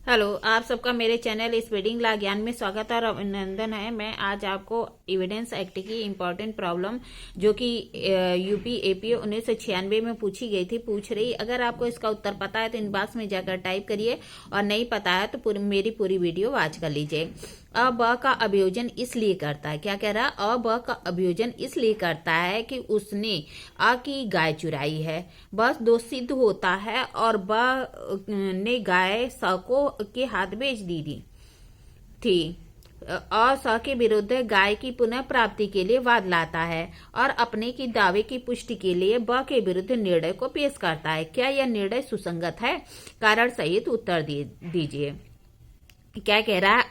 Hello, आप सबका मेरे चैनल स्पीडिंग ला ज्ञान में स्वागत और अभिनंदन है। मैं आज आपको एविडेंस एक्ट की इम्पोर्टेंट प्रॉब्लम जो कि यूपी एपीओ 1996 में पूछी गई थी पूछ रही। अगर आपको इसका उत्तर पता है तो इनबॉक्स में जाकर टाइप करिए, और नहीं पता है तो मेरी पूरी वीडियो वॉच कर लीजिए। अ ब का अभियोजन इसलिए करता है, क्या कह रहा है, अ ब का अभियोजन इसलिए करता है कि उसने अ की गाय चुराई है। बस दोष सिद्ध होता है और ब ने गाय स को के हाथ बेच दी थी। अ स के विरुद्ध गाय की पुनः प्राप्ति के लिए वाद लाता है और अपने की दावे की पुष्टि के लिए ब के विरुद्ध निर्णय को पेश करता है। क्या यह निर्णय सुसंगत है? कारण सहित उत्तर दीजिए। क्या कह रहा है,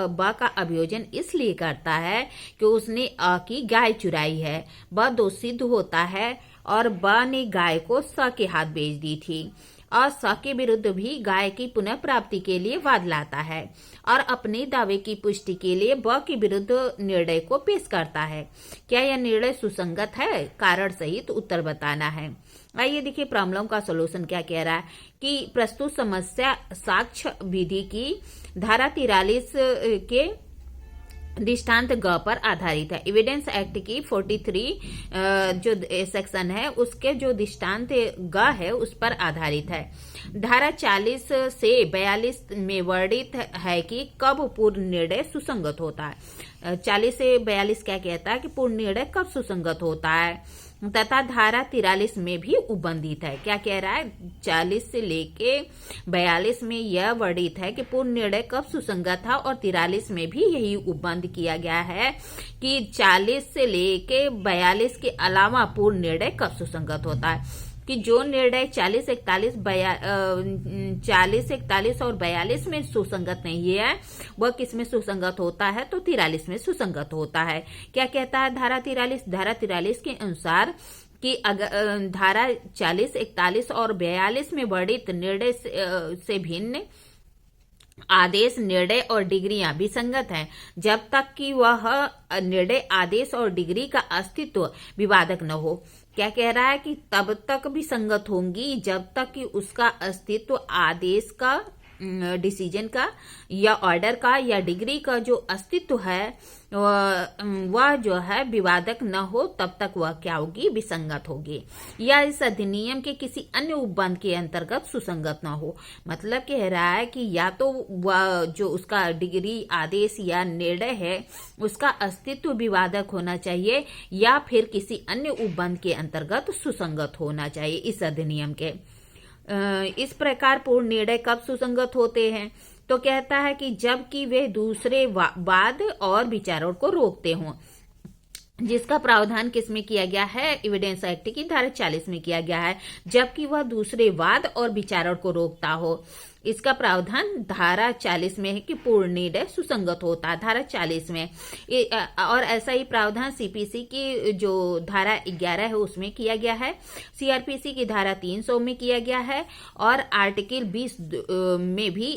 ब का अभियोजन इसलिए करता है कि उसने अ की गाय चुराई है। ब दोष सिद्ध होता है और ब ने गाय को स के हाथ बेच दी थी। अ स के विरुद्ध भी गाय की पुनः प्राप्ति के लिए वाद लाता है और अपने दावे की पुष्टि के लिए ब के विरुद्ध निर्णय को पेश करता है। क्या यह निर्णय सुसंगत है? कारण सहित उत्तर बताना है। आइए देखिए प्रॉब्लम का सॉल्यूशन क्या कह रहा है कि प्रस्तुत समस्या साक्ष्य विधि की धारा 43 के दृष्टांत ग पर आधारित है। एविडेंस एक्ट की 43 जो सेक्शन है उसके जो दृष्टांत ग है उस पर आधारित है। धारा 40 से 42 में वर्णित है कि कब पूर्ण निर्णय सुसंगत होता है। 40 से 42 क्या कहता है कि पूर्ण निर्णय कब सुसंगत होता है, तथा धारा 43 में भी उपबंधित है। क्या कह रहा है, 40 से लेके 42 में यह वर्णित है कि पूर्ण निर्णय कब सुसंगत था, और 43 में भी यही उपबंध किया गया है कि 40 से लेके 42 के अलावा पूर्ण निर्णय कब सुसंगत होता है। कि जो निर्णय 40, 41 और 42 में सुसंगत नहीं है वह किस में सुसंगत होता है, तो 43 में सुसंगत होता है। क्या कहता है धारा 43? धारा 43 के अनुसार कि अगर धारा 40, 41 और 42 में वर्णित निर्णय से भिन्न आदेश, निर्णय और डिग्रियां विसंगत हैं, जब तक कि वह निर्णय, आदेश और डिग्री का अस्तित्व विवादक न हो। क्या कह रहा है कि तब तक विसंगत होंगी जब तक कि उसका अस्तित्व, आदेश का, डिसीजन का या ऑर्डर का या डिग्री का जो अस्तित्व है वह जो है विवादक न हो, तब तक वह क्या होगी, विसंगत होगी, या इस अधिनियम के किसी अन्य उपबंध के अंतर्गत सुसंगत न हो। मतलब कह रहा है कि या तो वह जो उसका डिग्री, आदेश या निर्णय है उसका अस्तित्व विवादक होना चाहिए, या फिर किसी अन्य उपबंध के अंतर्गत सुसंगत होना चाहिए इस अधिनियम के। इस प्रकार पूर्ण निर्णय कब सुसंगत होते हैं, तो कहता है कि जबकि वे दूसरे वाद और विचारों को रोकते हों, जिसका प्रावधान किसमें किया गया है, एविडेंस एक्ट की धारा 40 में किया गया है। जबकि वह दूसरे वाद और विचारों को रोकता हो, इसका प्रावधान धारा 40 में है कि पूर्ण निर्णय सुसंगत होता है, धारा 40 में। और ऐसा ही प्रावधान सीपीसी की जो धारा 11 है उसमें किया गया है, सीआरपीसी की धारा 300 में किया गया है, और आर्टिकल 20 में भी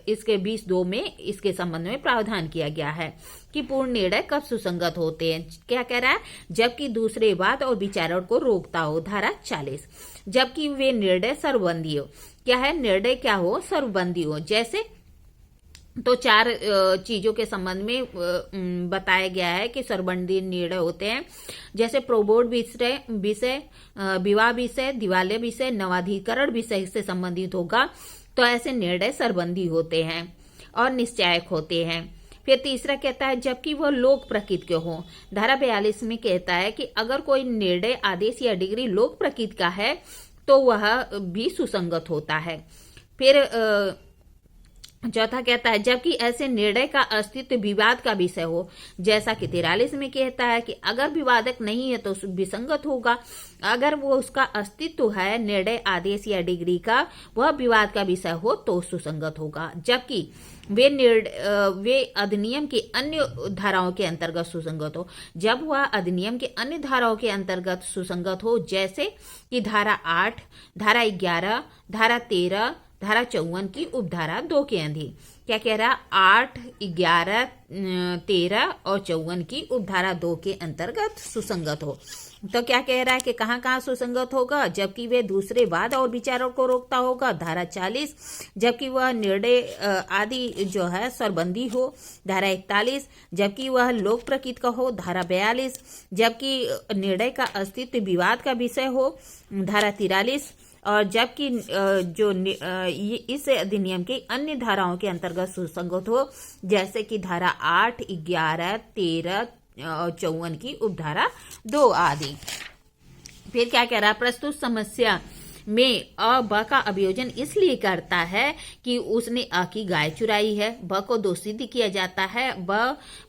इसके 20(2) में इसके संबंध में प्रावधान किया गया है कि पूर्ण निर्णय कब सुसंगत होते हैं। क्या कह रहा है, जबकि दूसरे वाद और विचारों को रोकता हो, धारा 40। जबकि वे निर्णय सर्वबंधी हो, क्या है, निर्णय क्या हो, सर्वबंधी हो। जैसे तो 4 चीजों के संबंध में बताया गया है कि सर्वबंधी निर्णय होते हैं, जैसे प्रोबोर्ड विषय, विवाह विषय, दिवालिया विषय, नवाधिकरण विषय से संबंधित होगा तो ऐसे निर्णय सर्वबंधी होते हैं और निश्चायक होते हैं। फिर तीसरा कहता है जबकि वह लोक प्रकृति के हो, धारा 42 में कहता है कि अगर कोई निर्णय, आदेश या डिग्री लोक प्रकृति का है तो वह भी सुसंगत होता है। फिर चौथा कहता है जबकि ऐसे निर्णय का अस्तित्व विवाद का विषय हो, जैसा कि 43 में कहता है कि अगर विवादक नहीं है तो विसंगत होगा। अगर वो उसका अस्तित्व है, निर्णय, आदेश या डिग्री का, वह विवाद का विषय हो तो सुसंगत होगा। जबकि वे अधिनियम के अन्य धाराओं के अंतर्गत सुसंगत हो, जब वह अधिनियम के अन्य धाराओं के अंतर्गत सुसंगत हो, जैसे कि धारा 8, धारा 11, धारा 13, धारा 54 की उपधारा 2 के अधीन। क्या कह रहा, 8, 11, 13 और 54 की उपधारा 2 के अंतर्गत सुसंगत हो। तो क्या कह रहा है कि कहाँ कहाँ सुसंगत होगा, जबकि वे दूसरे वाद और विचारों को रोकता होगा, धारा 40। जबकि वह निर्णय आदि जो है स्वरबंदी हो, धारा 41। जबकि वह लोक प्रकृति का हो, धारा 42। जबकि निर्णय का अस्तित्व विवाद का विषय हो, धारा 43। और जबकि इस अधिनियम की अन्य धाराओं के अंतर्गत सुसंगत हो, जैसे कि धारा 8, 11, 13 और 54 की उपधारा 2 आदि। फिर क्या कह रहा है, प्रस्तुत समस्या में अ ब का अभियोजन इसलिए करता है कि उसने अ की गाय चुराई है, ब को दोषी किया जाता है,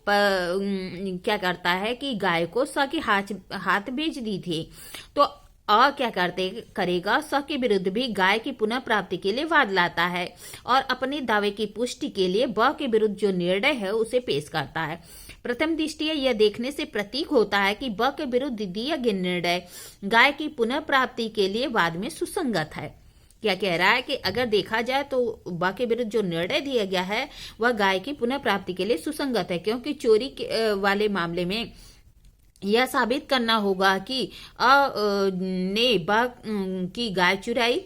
क्या करता है कि गाय को स के हाथ बेच दी थी। तो अ क्या करेगा, स के विरुद्ध भी गाय की पुनः प्राप्ति के लिए वाद लाता है और अपने दावे की पुष्टि के लिए ब के विरुद्ध जो निर्णय है उसे पेश करता है। प्रथम दृष्टया यह देखने से प्रतीक होता है कि ब के विरुद्ध दिया गया निर्णय गाय की पुनः प्राप्ति के लिए वाद में सुसंगत है। क्या कह रहा है कि अगर देखा जाए तो ब के विरुद्ध जो निर्णय दिया गया है वह गाय की पुनः प्राप्ति के लिए सुसंगत है, क्योंकि चोरी वाले मामले में यह साबित करना होगा कि अ ने ब की गाय चुराई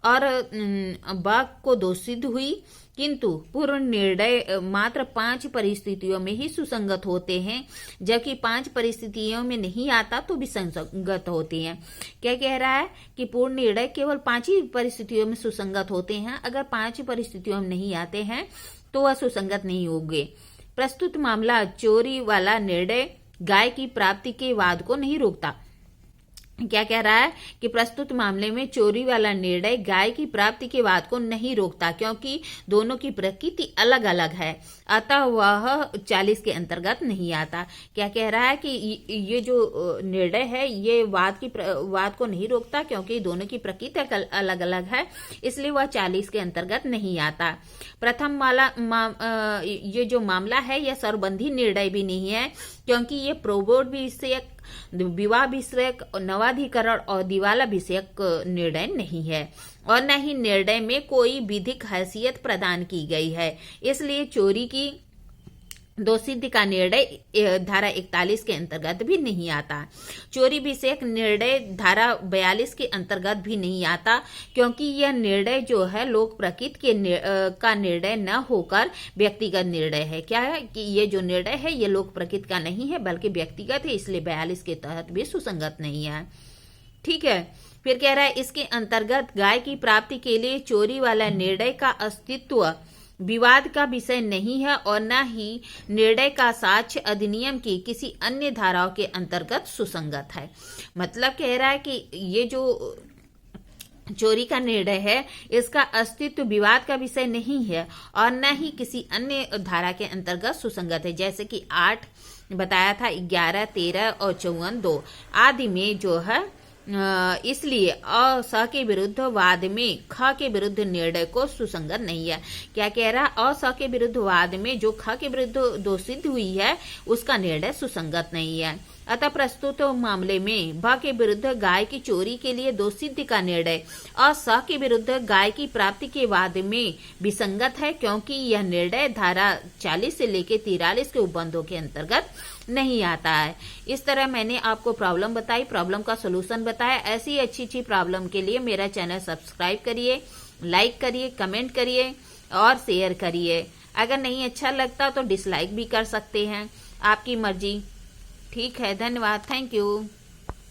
और ब को दोषी हुई, किंतु पूर्व निर्णय मात्र 5 परिस्थितियों में ही सुसंगत होते हैं, जबकि 5 परिस्थितियों में नहीं आता तो विसंगत होते हैं। क्या कह रहा है कि पूर्ण निर्णय केवल 5 ही परिस्थितियों में सुसंगत होते हैं, अगर 5 परिस्थितियों में नहीं आते हैं तो वह सुसंगत नहीं होंगे। प्रस्तुत मामला चोरी वाला निर्णय गाय की प्राप्ति के वाद को नहीं रोकता। क्या कह रहा है कि प्रस्तुत मामले में चोरी वाला निर्णय गाय की प्राप्ति के वाद को नहीं रोकता, क्योंकि दोनों की प्रकृति अलग अलग है, अतः वह 40 के अंतर्गत नहीं आता। क्या कह रहा है कि ये जो निर्णय है ये वाद को नहीं रोकता, क्योंकि दोनों की प्रकृति अलग अलग है, इसलिए वह 40 के अंतर्गत नहीं आता। प्रथम ये जो मामला है यह स्वरबंधी निर्णय भी नहीं है, क्योंकि ये प्रोबोर्ड विषयक, विवाह विषयक, नवाधिकरण और दिवाला विषयक निर्णय नहीं है और न ही निर्णय में कोई विधिक हैसियत प्रदान की गई है, इसलिए चोरी की दोषसिद्धि का निर्णय धारा 41 के अंतर्गत भी नहीं आता। चोरी विषयक निर्णय धारा 42 के अंतर्गत भी नहीं आता, क्योंकि यह निर्णय जो है लोक प्रकृति का निर्णय न होकर व्यक्तिगत निर्णय है। क्या है कि ये जो निर्णय है ये लोक प्रकृति का नहीं है बल्कि व्यक्तिगत है, इसलिए 42 के तहत भी सुसंगत नहीं है। ठीक है, फिर कह रहा है इसके अंतर्गत गाय की प्राप्ति के लिए चोरी वाला निर्णय का अस्तित्व विवाद का विषय नहीं है और न ही निर्णय का साक्ष्य अधिनियम की किसी अन्य धाराओं के अंतर्गत सुसंगत है। मतलब कह रहा है कि ये जो चोरी का निर्णय है इसका अस्तित्व विवाद का विषय नहीं है और न ही किसी अन्य धारा के अंतर्गत सुसंगत है, जैसे कि 8 बताया था, 11, 13 और 54 2 आदि में जो है इसलिए अ स के विरुद्ध वाद में ख के विरुद्ध निर्णय को सुसंगत नहीं है। क्या कह रहा है, अ स के विरुद्ध वाद में जो ख के विरुद्ध दोषित हुई है उसका निर्णय सुसंगत नहीं है। अतः प्रस्तुत मामले में भ के विरुद्ध गाय की चोरी के लिए दोषसिद्धि का निर्णय अ स के विरुद्ध गाय की प्राप्ति के वाद में विसंगत है, क्योंकि यह निर्णय धारा 40 से लेकर 43 के उपबंधों के अंतर्गत नहीं आता है। इस तरह मैंने आपको प्रॉब्लम बताई, प्रॉब्लम का सोल्यूशन बताया। ऐसी अच्छी प्रॉब्लम के लिए मेरा चैनल सब्सक्राइब करिए, लाइक करिए, कमेंट करिए और शेयर करिए। अगर नहीं अच्छा लगता तो डिसलाइक भी कर सकते हैं, आपकी मर्जी। ठीक है, धन्यवाद, थैंक यू।